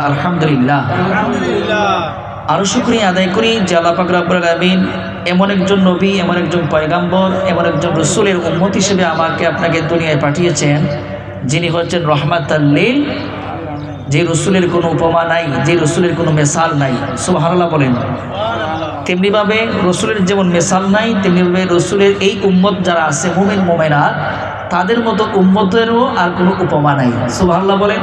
আলহামদুলিল্লাহ আরো শুকরিয়া আদায় করি যে আল্লাহ পাক রব্বুল আলামিন এমন একজন নবী, এমন একজন পয়গাম্বর, এমন একজন রসুলের উম্মত হিসেবে আমাকে আপনাকে দুনিয়ায় পাঠিয়েছেন, যিনি হচ্ছেন রহমাতাল লিল, যে রসুলের কোনো উপমা নাই, যে রসুলের কোনো মেসাল নাই। সুবহানাল্লাহ বলেন। তেমনিভাবে রসুলের যেমন মেসাল নাই, তেমনিভাবে রসুলের এই উম্মত যারা আছে মুমিন মুমিনাত, তাদের মতো উম্মতেরও আর কোনো উপমা নাই। সুবহানাল্লাহ বলেন।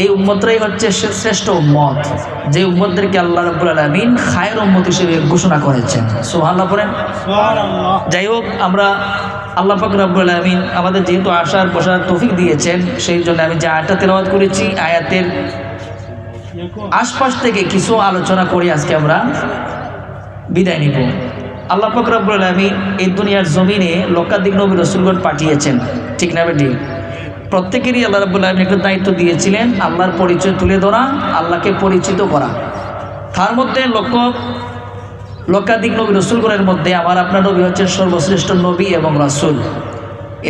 এই উম্মতরাই হচ্ছে শ্রেষ্ঠ উম্মত, যে উম্মতদেরকে আল্লাহ রাব্বুল আলামিন খায়ের উম্মত হিসেবে ঘোষণা করেছেন। সুবহানাল্লাহ বলেন। যাই হোক, আমরা আল্লাহ পাক রব্বুল আলামিন আমাদের যেহেতু আসার বসার তৌফিক দিয়েছেন, সেই জন্য আমি যে আয়াতটা তেলাওয়াত করেছি, আয়াতের আশপাশ থেকে কিছু আলোচনা করে আজকে আমরা বিদায় নিব। আল্লাহ পাক রব্বুল আলামিন এই দুনিয়ার জমিনে লক্ষাধিক নবী রাসূলগণ পাঠিয়েছেন, ঠিক না বেটি? প্রত্যেকেরই আল্লাহ রাব্বুল আলামিন একটা দায়িত্ব দিয়েছিলেন, আল্লাহর পরিচয় তুলে ধরা, আল্লাহকে পরিচিত করা। তার মধ্যে লক্ষাধিক নবী রাসূলগণের মধ্যে আমার আপনার নবী হচ্ছেন সর্বশ্রেষ্ঠ নবী এবং রাসূল।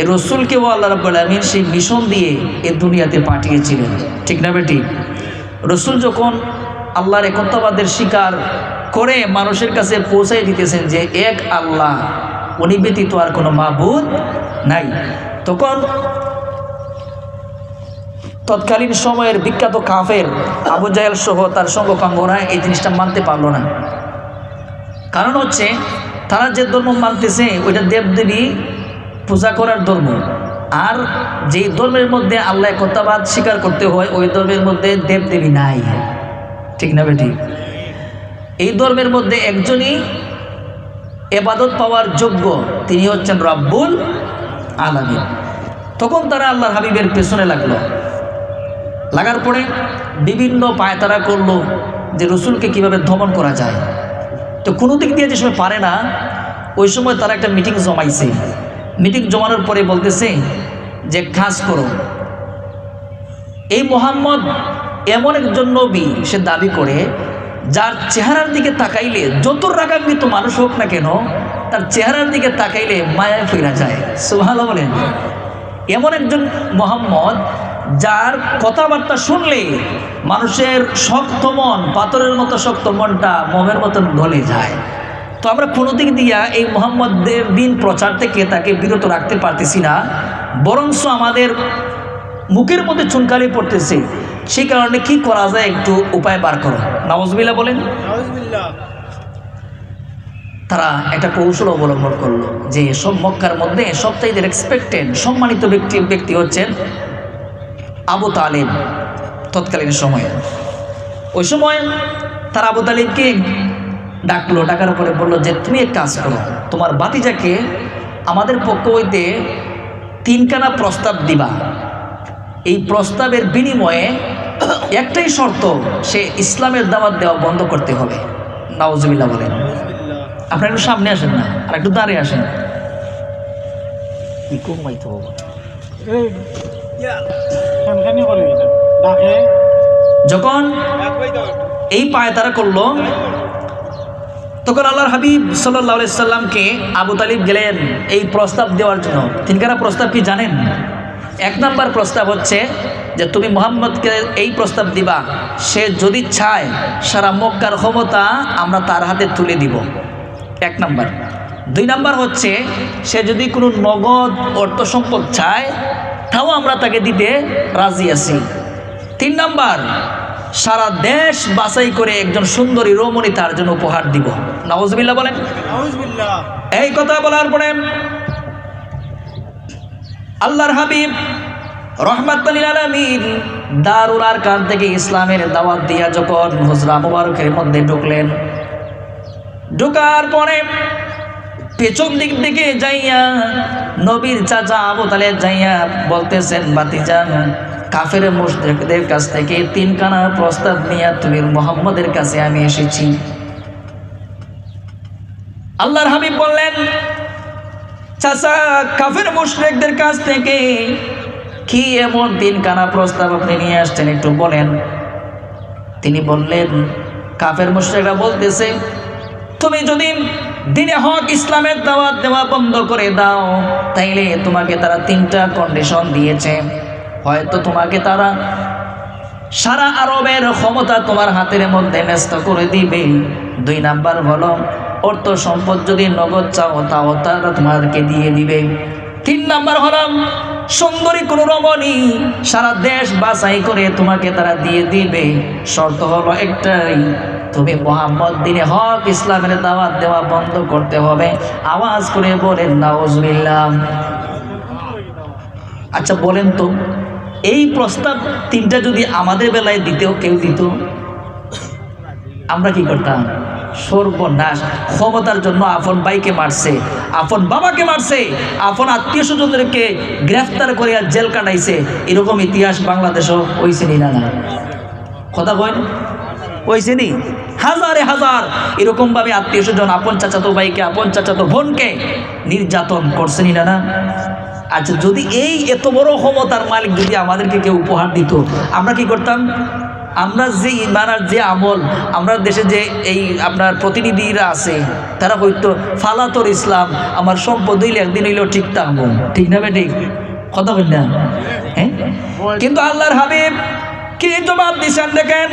এই রাসূলকেও আল্লাহ রাব্বুল আলামিন সেই মিশন দিয়ে এই দুনিয়াতে পাঠিয়েছিলেন, ঠিক না বেটি? রাসূল যখন আল্লাহর একত্ববাদের স্বীকার করে মানুষের কাছে পৌঁছাই দিতেছেন যে এক আল্লাহ, উনি ব্যতীত আর কোনো মাবুদ নাই, তখন তৎকালীন সময়ের বিখ্যাত কাফের আবু জাহেল সহ তার সঙ্গপাঙ্গরা এই জিনিসটা মানতে পারলো না। কারণ হচ্ছে তারা যে ধর্ম মানতেছে ওইটা দেবদেবী পূজা করার ধর্ম, আর যেই ধর্মের মধ্যে আল্লাহ একত্ববাদ স্বীকার করতে হয় ওই ধর্মের মধ্যে দেবদেবী নাই, ঠিক না বেটি? এই ধর্মের মধ্যে একজনই ইবাদত পাওয়ার যোগ্য, তিনি হচ্ছেন রব্বুল আলামিন। তখন তারা আল্লাহর হাবিবের পেছনে লাগার পরে বিভিন্ন পায়তারা করলো যে রসুলকে কিভাবে দমন করা যায়। তো কোনো দিক দিয়ে যে সময় পারে না, ওই সময় তারা একটা মিটিং জমাইছে। মিটিং জমানোর পরে বলতেছে যে কাজ করো, এই মুহাম্মদ এমন একজন নবী, সে দাবি করে যার চেহারার দিকে তাকাইলে যত রাগান্বিত মানুষ হোক না কেন, তার চেহারার দিকে তাকাইলে মায়ায় ফিরা যায়। সুবহানাল্লাহ বলেন। এমন একজন মুহাম্মদ যার কথাবার্তা শুনলে মানুষের শক্ত মন, পাথরের মতো শক্ত মনটা মোমের মতন গলে যায়। তো আমরা কোনো দিক দিয়া এই মুহাম্মদের দিন প্রচার থেকে তাকে বিরত রাখতে পারতেছি না, বরঞ্চ আমাদের মুখের মধ্যে চুনকালি পড়তেছে। সেই কারণে কি করা যায়, একটু উপায় বার করো। নাউজুবিল্লাহ বলেন। তারা একটা কৌশল অবলম্বন করলো যে সব মক্কার মধ্যে সবচাইতে রেসপেক্টেড সম্মানিত ব্যক্তি হচ্ছেন আবু তালিব তৎকালীন সময়ে। ওই সময় তারা আবু তালিবকে ডাকলো, ডাকার পরে বললো যে তুমি এক কাজ করো, তোমার ভাতিজাকে আমাদের পক্ষ হইতে 3খানা প্রস্তাব দিবা। এই প্রস্তাবের বিনিময়ে একটাই শর্ত, সে ইসলামের দাওয়াত দেওয়া বন্ধ করতে হবে। নাউজুবিল্লাহ বলেন। আপনারা একটু সামনে আসেন না, আর একটু দাঁড়িয়ে আসেন। যখন এই পায়তারা করলো, তখন আল্লাহর হাবিব সাল্লাল্লাহু আলাইহি সাল্লামকে আবু তালিব গেলেন এই প্রস্তাব দেওয়ার জন্য। 3খানা প্রস্তাব কি জানেন? 1 নম্বর প্রস্তাব হচ্ছে যে তুমি মুহাম্মদকে এই প্রস্তাব দিবা, সে যদি চায় সারা মক্কার ক্ষমতা আমরা তার হাতে তুলে দিব, 1 নম্বর। 2 নম্বর হচ্ছে সে যদি কোনো নগদ অর্থ সম্পদ চায় তাও আমরা তাকে দিতে রাজি আছি। 3 নম্বর, সারা দেশ বাছাই করে একজন সুন্দরী রমণী তার জন্য উপহার দিব। নাউজুবিল্লাহ বলেন। এই কথা বলার পরে আল্লাহর হাবিব রহমাতুল লিল আলামিন দারুল আরকাম থেকে ইসলামের দাওয়াত দিয়া যখন হুজরা মুবারকের মধ্যে ঢুকলেন, ঢোকার পরে পেছন দিক থেকে যাইয়া নবীর চাচা আবু তালেব যাইয়া বলতেছেন, ভাতিজা, কাফের মুশরিকদের কাছ থেকে 3খানা প্রস্তাব নিয়ে তুমি মুহাম্মদের কাছে আমি এসেছি। আল্লাহর হাবিব বললেন, চাচা, কাফের মুশরিকদের কাছ থেকে কি এমন 3খানা প্রস্তাব আপনি নিয়ে আসছেন, একটু বলেন। তিনি বললেন, কাফের মুশরিকরা বলতেছে তুমি যদি দিনে হক ইসলামের দাওয়াত দেওয়া বন্ধ করে দাও, তাইলে তোমাকে তারা 3টা কন্ডিশন দিয়েছে। হয়তো তোমাকে তারা সারা আরবের ক্ষমতা তোমার হাতের মধ্যে ন্যস্ত করে দিবে। 2 নাম্বার হলো অর্থ সম্পদ যদি নগদ চাও তাও তারা তোমাদেরকে দিয়ে দিবে। 3 নাম্বার হলো সুন্দরী কোন রমণী সারা দেশ বাছাই করে তোমাকে তারা দিয়ে দিবে। শর্ত হলো একটাই, তুমি মুহাম্মদ দ্বীনে হক ইসলামের দাওয়াত দেওয়া বন্ধ করতে হবে। আওয়াজ করে বলেন নাউজুবিল্লাহ। আচ্ছা বলেন তো, এই প্রস্তাব 3টা যদি আমাদের বেলায় দিতেও কেউ দিত, আমরা কি করতাম? সর্বনাশ। ক্ষমতার জন্য আপন ভাইকে মারছে, আপন বাবাকে মারছে, আপন আত্মীয় স্বজনদেরকে গ্রেফতার করে জেল কাটাইছে। এরকম ইতিহাস বাংলাদেশও হইছে নি? না কথা বলেন, হইছে নি? হাজারে হাজার এরকম ভাবে আত্মীয় স্বজন আপন চাচাতো ভাইকে, আপন চাচাতো বোনকে নির্যাতন করছে নি? না। আচ্ছা, যদি এই এত বড় ক্ষমতার মালিক যদি আমাদেরকে কেউ উপহার দিত, আমরা কি করতাম? আমরা যে ইমান আর যে আমল, আমরা দেশে যে এই আপনার প্রতিনিধিরা আছে তারা হয়তো ফালাতর ইসলাম, আমার সম্পদ হইলে একদিন হইলেও ঠিক থাকবো। ঠিক না ঠিক কথা বল না? হ্যাঁ, কিন্তু আল্লাহর হাবিব কি জবাব দিচ্ছেন দেখেন।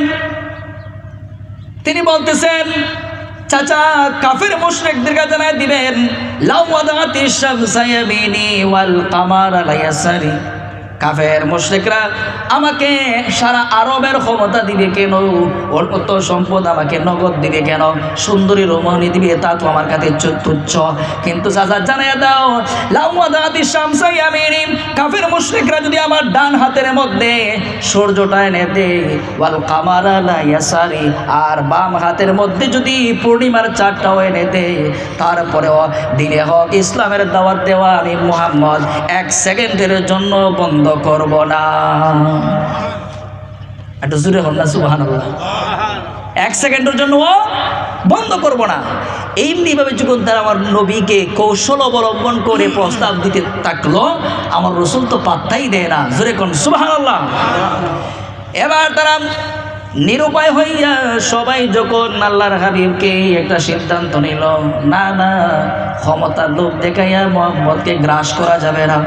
তিনি বলতেছেন, চাচা কাফের মুশরিকদের কাছে জানায় দিবেন, লাউ ওয়াদাতিশ শামসা ইয়ামিনি ওয়াল কামারা লা ইয়াসারি। কাফের মুশরিকরা আমাকে সারা আরবের ক্ষমতা দিবে কেন, অর্থ সম্পদ আমাকে নগদ দিবে কেন, সুন্দরী রমণী দিবে, তা তো আমার কাছে তুচ্ছ। কিন্তু চাচা জানায় দাও, লাউ ওয়াদাতিশ শামসা ইয়ামিনি, কাফের মুশরিকরা যদি আমার ডান হাতের মধ্যে সূর্যটা এনে দেয়, ওয়াল কামারা লা ইয়াসারি, আর বাম হাতের মধ্যে যদি পূর্ণিমার চাঁদটাও এনে দেয়, তারপরেও দিনে হক ইসলামের দাওয়াত দেওয়া আমি মুহাম্মদ 1 সেকেন্ডের জন্য বন্ধ করব না। একটু জোরে বল না সুবহানাল্লাহ। 1 সেকেন্ডের জন্য বন্ধ করব না। এইভাবে যখন তারা আমার নবীকে কৌশল অবলম্বন করে প্রস্তাব দিতে থাকলো, আমার রাসূল তো পাত্তাই দেয় না। জোরে কোন সুবহানাল্লাহ। এবার তারা নিরুপায় হইয়া সবাই যখন আল্লাহর হাবিবকে একটা সিদ্ধান্ত নিল, না না, ক্ষমতার লোভ দেখাইয়া মুহাম্মদকে গ্রাস করা যাবে না,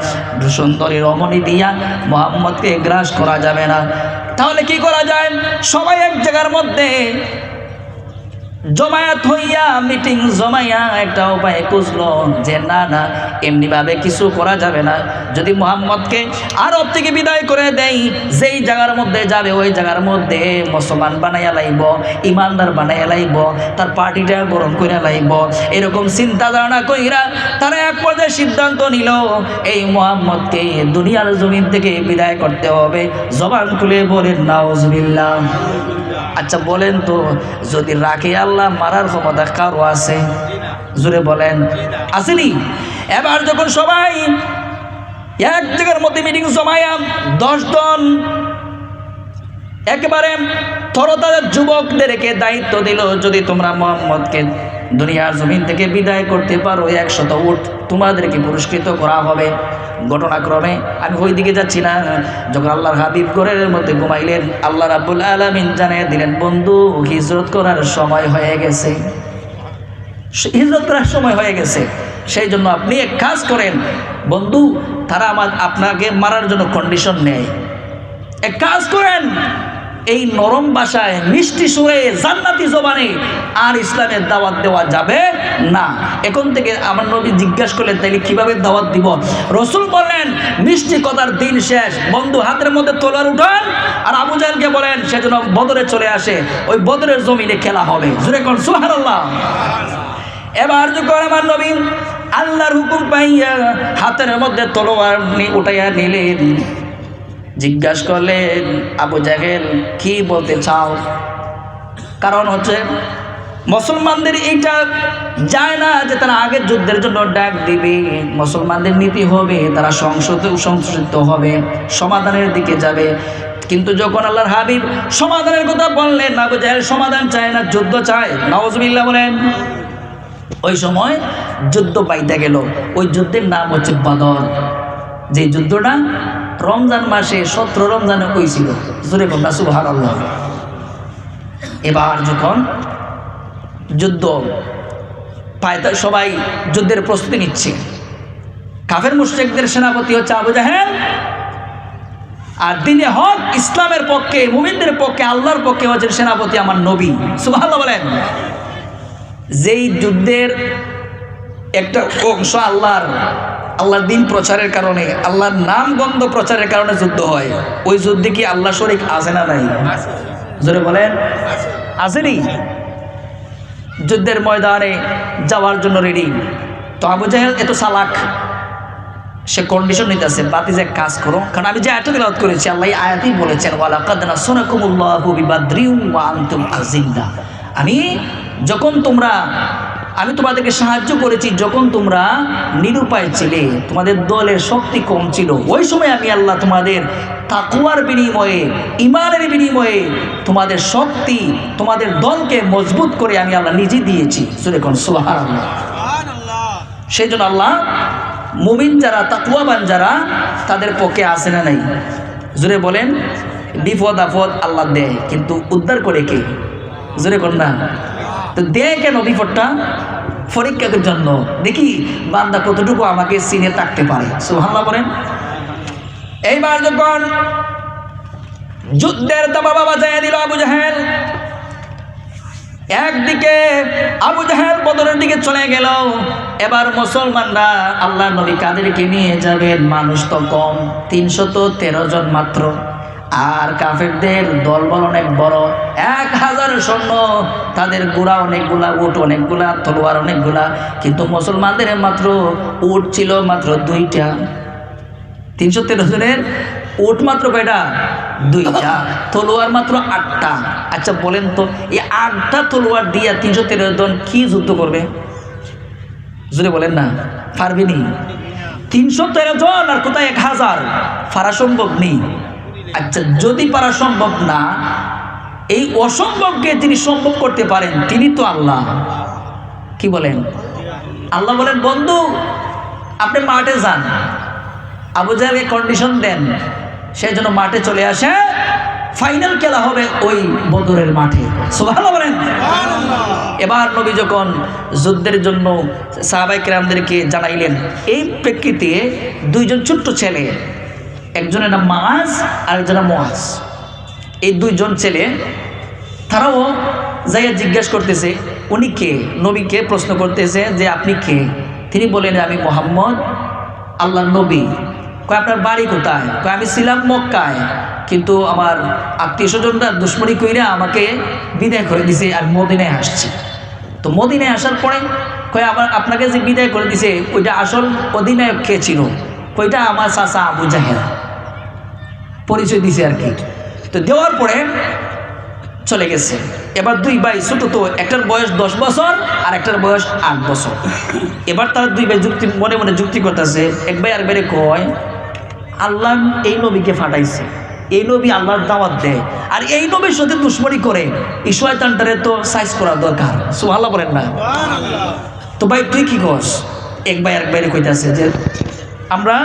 সুন্দরী রমণী দিয়া মুহাম্মদকে গ্রাস করা যাবে না। তাহলে কি করা যায়? সবাই এক জায়গার মধ্যে জমায়েত হইয়া মিটিং জমাইয়া একটা উপায় খুঁজলো যে না না, এমনিভাবে কিছু করা যাবে না। যদি মুহাম্মদকে আরব থেকে বিদায় করে দেই, যেই জায়গার মধ্যে যাবে ওই জায়গার মধ্যে মুসলমান বানাইয়া লাইব, ইমানদার বানাইয়া লাইব, তার পার্টিটা গরম করে লাইব। এরকম চিন্তা ধারণা কইরা তারা এক পর্যায়ে সিদ্ধান্ত নিল, এই মুহাম্মদকে দুনিয়ার জমিন থেকে বিদায় করতে হবে। জবান খুলে বলেন নাউজুবিল্লাহ। আচ্ছা বলেন তো, যদি রাখে আল্লাহ মারার ক্ষমতা কারো আছে? জোরে বলেন, আসেনি? এবার যখন সবাই এক জায়গার মধ্যে মিটিং জমায়া 10 জন একেবারে তরতাজা যুবকদেরকে দায়িত্ব দিল, যদি তোমরা মুহাম্মদকে দুনিয়ার জমিন থেকে বিদায় করতে পারো 100 উট তোমাদেরকে পুরস্কৃত করা হবে। ঘটনাক্রমে আমি ওই দিকে যাচ্ছি না, যখন আল্লাহর হাবিব ঘরের মধ্যে ঘুমাইলেন, আল্লাহ রাব্বুল আলামিন জানিয়ে দিলেন, বন্ধু হিজরত করার সময় হয়ে গেছে, হিজরত করার সময় হয়ে গেছে। সেই জন্য আপনি এক কাজ করেন বন্ধু, তারা আপনাকে মারার জন্য কন্ডিশন নেয়, এক কাজ করেন, এই নরম ভাষায় মিষ্টি সুরে জান্নাতি জবানে আর ইসলামের দাওয়াত দেওয়া যাবে না। এখন থেকে আমার নবী জিজ্ঞাসা করলেন, তাইলে কিভাবে দাওয়াত দিব? রাসূল বললেন, মিষ্টি কথার দিন শেষ, বন্ধু হাতের মধ্যে তলোয়ার উঠান, আর আবু জাহেলকে বলেন সেজন্য বদরে চলে আসে, ওই বদরের জমিনে খেলা হবে। জোরে কোন সুবহানাল্লাহ। এবার যখন আমার নবী আল্লাহর হুকুম পাইয়া হাতের মধ্যে তলোয়ার উঠাইয়া নিলেন, জিজ্ঞাসা করলেন, আবু জাহেল কি বলতে চাও? কারণ হচ্ছে মুসলমানদের এইটা যায় না যে তারা আগের যুদ্ধের জন্য ডাক দিবে। মুসলমানদের নীতি হবে তারা সংশোধিত হবে, সমাধানের দিকে যাবে। কিন্তু যখন আল্লাহর হাবিব সমাধানের কথা বললেন, আবু জাহেল সমাধান চায় না, যুদ্ধ চায়। নাউজুবিল্লাহ বলেন। ওই সময় যুদ্ধ পাইতে গেল, ওই যুদ্ধের নাম হচ্ছে বদর। যে যুদ্ধটা রমজান মাসে 17 রমজানে হয়েছিল। জোরে বলুন সুবহানাল্লাহ। এবার যখন যুদ্ধ পায়, সবাই যুদ্ধের প্রস্তুতি নিচ্ছে। কাফের মুশরিকদের সেনাপতি হচ্ছে আবু জাহেল। আর দিনে হক ইসলামের পক্ষে, মুমিনদের পক্ষে, আল্লাহর পক্ষে হচ্ছেন সেনাপতি আমার নবী। সুবহানাল্লাহ বলেন। যেই যুদ্ধের একটা অংশ আল্লাহর দিন প্রচারের কারণে, আল্লাহর নাম গন্ধ প্রচারের কারণে যুদ্ধ হয়, ওই যুদ্ধে কি আল্লাহ শরীক আছে না নাই? জোরে বলেন, আসেনি? যুদ্ধের ময়দানে যাওয়ার জন্য রেডি। তো আবু জাহেল এত চালাক, সে কন্ডিশন নিতেছে, বাতিজা কাজ করো, কারণ আমি যে আয়াত তেলাওয়াত করেছি আল্লাহ আয়াতেই বলেছেন ওয়ালাকাদ নাসরাকুমুল্লাহু বিবাদরিন ওয়া আনতুম আযিল্লা। আমি তোমাদেরকে সাহায্য করেছি যখন তোমরা নিরুপায় ছিলে, তোমাদের দলের শক্তি কম ছিল। ওই সময় আমি আল্লাহ তোমাদের তাকওয়ার বিনিময়ে, ঈমানের বিনিময়ে তোমাদের শক্তি, তোমাদের দলকে মজবুত করে আমি আল্লাহ নিজে দিয়েছি। জোরে কোন সুবহানাল্লাহ। সেই জন্য আল্লাহ মুমিন যারা, তাকওয়াবান যারা, তাদের পক্ষে আসে না নাই? জোরে বলেন। বিপদ আপদ আল্লাহ দেয়, কিন্তু উদ্ধার করে কে? জোরে কোন না। তো দেয় কেন বিপদটা? পরীক্ষার জন্য, দেখি বান্দা কতটুকু আমাকে চিনে থাকতে পারে। সুবহানাল্লাহ বলেন। এইবার যখন যুদ্ধের দাবা বাজায় দিল আবু জাহেল, একদিকে আবু জাহেল বদরের দিকে চলে গেল। এবার মুসলমানরা আল্লাহর নবী কাদেরকে নিয়ে যাবেন? মানুষ তো কম, 313 জন মাত্র। আর কাফেরদের দলবল অনেক বড়, 1000 সৈন্য, তাদের ঘোড়া অনেকগুলা, উট অনেকগুলা, তলোয়ার অনেকগুলা। কিন্তু মুসলমানদের মাত্র উট ছিল মাত্র 2টা। 313 জনের উট মাত্র কয়টা? 2টা। তলোয়ার মাত্র 8টা। আচ্ছা বলেন তো, এই 8টা তলোয়ার দিয়া 313 জন কি যুদ্ধ করবে? যদি বলেন না, পারবেনি। 313 জন আর কোথায় 1000? পারা সম্ভব নেই। আচ্ছা যদি পারা সম্ভব না, এই অসম্ভবকে যিনি সম্ভব করতে পারেন তিনি তো আল্লাহ। কি বলেন? আল্লাহ বলেন বন্ধু আপনি মাঠে যান, আবু জাহেলকে কন্ডিশন দেন, সেই জন্য মাঠে চলে আসে। ফাইনাল খেলা হবে ওই বদরের মাঠে। সুবহানাল্লাহ বলেন। এবার নবী যখন যুদ্ধের জন্য সাহাবায়ে কেরামদেরকে জানাইলেন, এই প্রেক্ষিতে 2জন ছোট্ট ছেলে, একজনের নাম মাআজ আর একজনের মুআজ, এই 2জন ছেলে, তারাও যাইয়া জিজ্ঞাসা করতেছে উনি কে? নবীকে প্রশ্ন করতেছে যে আপনি কে? তিনি বলেন আমি মুহাম্মদ, আল্লাহর নবী। কয় আপনার বাড়ি কোথায়? কয় আমি ছিলাম মক্কায়, কিন্তু আমার আত্মীয় স্বজনরা দুশ্মনী কইরা আমাকে বিদায় করে দিছে, আর মদিনায় আসছি। তো মদিনায় আসার পরে কয় আবার আপনাকে যে বিদায় করে দিছে ওইটা আসল অধিনায়ক কে ছিল? কইটা আমার চাচা আবু জাহেল। পরিচয় দিছে আর কি। তো দেওয়ার পরে চলে গেছে। এবার 2 ভাই ছোট, তো একটার বয়স 10 বছর আর একটার বয়স 8 বছর। এবার তারা 2 ভাই যুক্তি মনে মনে যুক্তি করতেছে। এক ভাই আরেকবারে কয় আল্লাহ এই নবীকে ফাটাইছে, এই নবী আল্লাহর দাওয়াত দেয়, আর এই নবীর সাথে দুশ্মনী করে, এই শয়তানটারে তো সাইজ করা দরকার। সুবহানাল্লাহ বলেন না। তো ভাই তুই কি কস? এক ভাই আরেক ভাইরে কইতাছে যে আমরা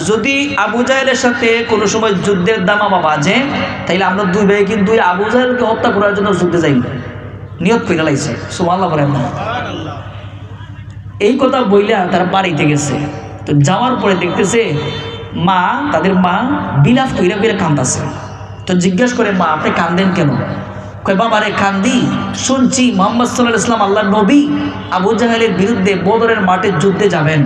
যদি আবু জাহেলের সাথে কোনো সময় যুদ্ধের দামামা বাজে, তাইলে আমরা 2 ভাই কিন্তু আবু জাহেলকে হত্যা করার জন্য যুদ্ধে যাই, নিয়ত করে লাইছে। সুবহানাল্লাহ বলেন না। এই কথা বইলা তারা বাড়িতে গেছে। তো যাওয়ার পরে দেখতেছে মা, তাদের মা বিলাপ কইরা কইরা কান্দাছে। তো জিজ্ঞাসা করে মা আপনি কান্দেন কেন? কয় বাবা রে কান্দি, শুনছি মুহাম্মদ সাল্লাল্লাহু আলাইহি ওয়াসাল্লাম আল্লাহর নবী আবু জাহেলের বিরুদ্ধে বদরের মাঠে যুদ্ধে যাবেন।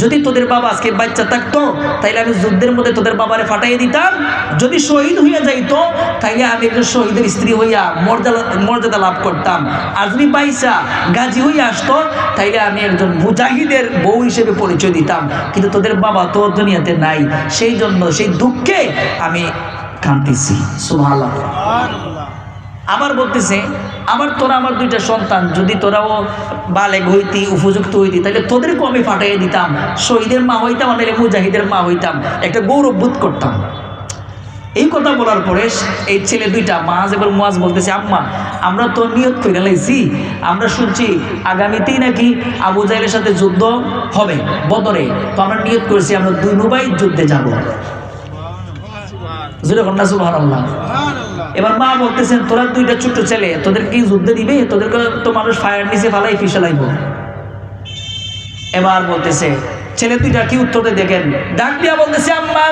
যদি তোদের বাবা আজকে বাচ্চা থাকতো তাইলে আমি যুদ্ধের মধ্যে তোদের বাবারে ফাটাইয়ে দিতাম। যদি শহীদ হইয়া যাইতো তাইলে আমি একজন শহীদের স্ত্রী হইয়া মর্যাদা লাভ করতাম। আর যদি বাইসা গাজী হইয়া আসতো তাইলে আমি একজন মুজাহিদের বউ হিসেবে পরিচয় দিতাম। কিন্তু তোদের বাবা তো দুনিয়াতে নাই, সেই জন্য সেই দুঃখে আমি কাঁদতেছি। সুবহানাল্লাহ। আবার বলতেছে আবার তোরা আমার 2টা সন্তান, যদি তোরাও বালেগ হইতি, উপযুক্ত হইতি, তাহলে তোদেরকেও আমি ফাটাইয়ে দিতাম, শহীদের মা হইতাম, নাহলে মুজাহিদের মা হইতাম, একটা গৌরব বোধ করতাম। এই কথা বলার পরে এই ছেলে 2টা মাআজ এবং মুআজ বলতেছে আম্মা আমরা তো নিয়ত করে লাইছি, আমরা শুনছি আগামীতেই নাকি আবু জাহেলের সাথে যুদ্ধ হবে বদরে, তো আমরা নিয়ত করেছি আমরা 2 ভাই যুদ্ধে যাব। সুবহানাল্লাহ। এবার মা বলতেছেন তোরা 2টা ছোট্ট ছেলে, তোদের কি যুদ্ধে দিবে? তোদেরকে তো মানুষ ফায়ার নিচে ফালাই ফিসালাইব। এবার বলতেছে ছেলে 2টা কি উত্তরটা দেখেন, ডাক দিয়া বলতেছে আম্মা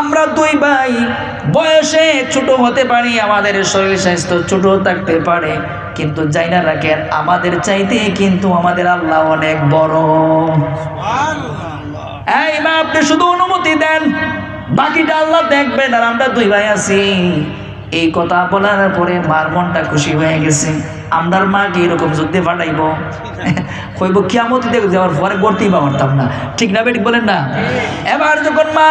আমরা দুই ভাই বয়সে ছোট হতে পারি, আমাদের শরীর স্বাস্থ্য ছোট থাকতে পারে, কিন্তু জাইনা রাখেন আমাদের চাইতে কিন্তু আমাদের আল্লাহ অনেক বড়। এই মা, আপনি শুধু অনুমতি দেন, বাকিটা আল্লাহ দেখবেন। আর আমরা দুই ভাই আছি। এই কথা বলার পরে মার মনটা খুশি হয়ে গেছে। আমরার মা কি এরকম যুদ্ধে পাঠাইব? কইব কিয়ামত দেখে যাওয়ার পরে গড়তেই পারতাম না, ঠিক না বেটি বলেন না? এবার যখন মা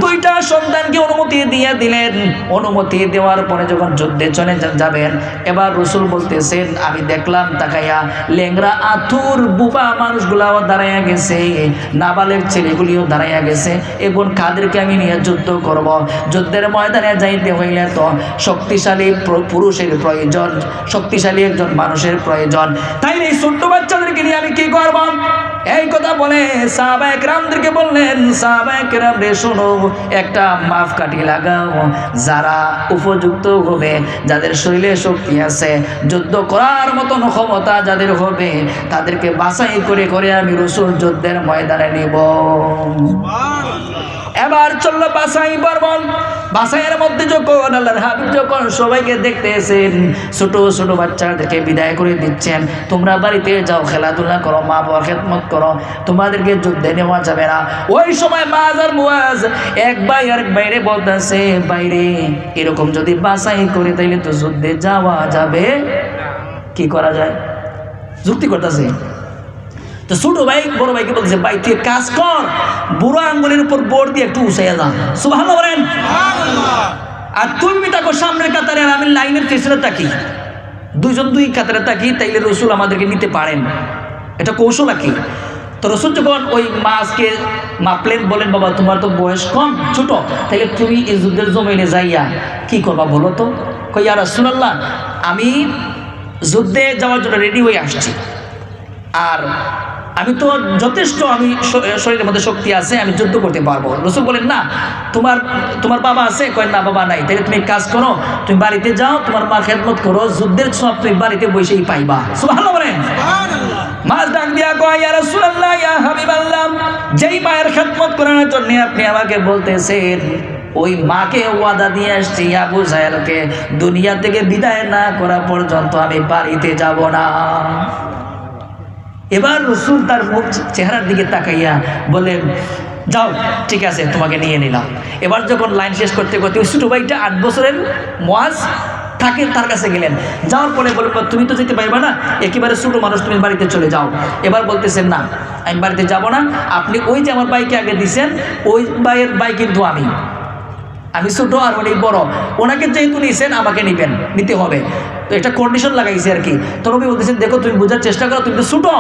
দুইটা সন্তানকে অনুমতি দিয়ে দিলেন, অনুমতি দেওয়ার পরে যখন যুদ্ধে চলে যাবেন, এবার রসুল বলতেছেন আমি দেখলাম তাকাইয়া লেংরা আতুর বুবা মানুষগুলাও দাঁড়াইয়া গেছে, নাবালের ছেলেগুলিও দাঁড়াইয়া গেছে। এখন কাদেরকে আমি নিয়ে যুদ্ধ করব? যুদ্ধের ময়দানে যাইতে হইলে তো শক্তিশালী পুরুষের প্রয়োজন, শক্তিশালী একজন মানুষের প্রয়োজন। তাই এই ছোট্ট বাচ্চাদেরকে নিয়ে আমি কি করব? এই কথা বলে সাহাবায়ে কেরামদেরকে বললেন, সাহাবায়ে কেরাম রে শোনো, একটা মাপকাঠি লাগাও, যারা উপযুক্ত হবে, যাদের শরীরে শক্তি আছে, যুদ্ধ করার মতন ক্ষমতা যাদের হবে, তাদেরকে বাছাই করে করে আমি রাসূল যুদ্ধের ময়দানে নিব। এবার চললো বাছাই পর্ব। বাছাইয়ের মধ্যে যখন আল্লাহর হাবিব যখন সবাইকে দেখতেছেন, ছোট ছোট বাচ্চাদেরকে বিদায় করে দিচ্ছেন, তোমরা বাড়িতে যাও, খেলাধুলা করো, মা বাবার খেদমত করো, তোমাদেরকে যুদ্ধে নেওয়া যাবে না। ওই সময় মাজ আর মুয়াজ এক ভাই আরেক বাইরে বলতেছে, বাইরে এরকম যদি বাছাই করে তাইলে তো যুদ্ধে যাওয়া যাবে, কি করা যায়? যুক্তি করতেছে। তো ছোট ভাই বড় ভাইকে বলছে, ভাই তুই কাজ কর, বুড়ো আঙ্গুলের উপর বোর্ড দিয়ে একটু উসাইয়া যা, সুবহানাল্লাহ বলেন। আর তুমি তাকে সামনের কাতারে আর আমি লাইনের পেছনে তাকি, দুইজন দুই কাতারে তাকি, তাইলে রসুল আমাদেরকে নিতে পারেন। এটা কৌশল কি? তো রসুল যখন ওই মাছকে মাপলেন, বলেন বাবা তোমার তো বয়স কম, ছোট, তাইলে তুমি এই যুদ্ধের জমিনে যাইয়া কি করবা বলো তো? কই ইয়া রাসূলুল্লাহ, আমি যুদ্ধে যাওয়ার জন্য রেডি হয়ে আসছি, আর আমি তো যথেষ্ট, আমি শরীরের মধ্যে শক্তি আছে, আমি যুদ্ধ করতে পারবো। রাসূল বলেন না, তোমার বাবা আছে? কয় না বাবা নাই। তাহলে তুমি কাজ করো, তুমি বাড়িতে যাও, তোমার মার খেদমত করো, যুদ্ধের সব তুমি বাড়িতে বসেই পাইবা। সুবহানাল্লাহ বলেন। মাছ ডাক দিয়া কয়, ইয়া রাসূলুল্লাহ, ইয়া হাবিবাল্লাহ, যেই মায়ের খেদমত করার জন্য আপনি আমাকে বলতেছেন, ওই মাকে ওয়াদা দিয়ে আসছি আবু জাহেলকে দুনিয়া থেকে বিদায় না করা পর্যন্ত আমি বাড়িতে যাব না। এবার রসুল তার মুখ চেহারার দিকে তাকাইয়া বলেন, যাও ঠিক আছে, তোমাকে নিয়ে নিলাম। এবার যখন লাইন শেষ করতে করতে ওই ছোটো ভাইটা 8 বছরের মুয়াজ তাকে তার কাছে গেলেন, যাওয়ার পরে বলে তুমি তো যেতে পারবে না, একেবারে ছোটো মানুষ, তুমি বাড়িতে চলে যাও। এবার বলতেছেন না, আমি বাড়িতে যাব না, আপনি ওই যে আমার ভাইকে আগে দিছেন, ওই ভাইয়ের ভাই কিন্তু আমি ছোটো আর উনি বড়, ওনাকে যেহেতু নিয়েছেন আমাকে নিতে হবে। তো একটা কন্ডিশন লাগাইছে আর কি। তো নবী বলতেছেন, দেখো তুমি বোঝার চেষ্টা করো, তুমি তো ছোটো,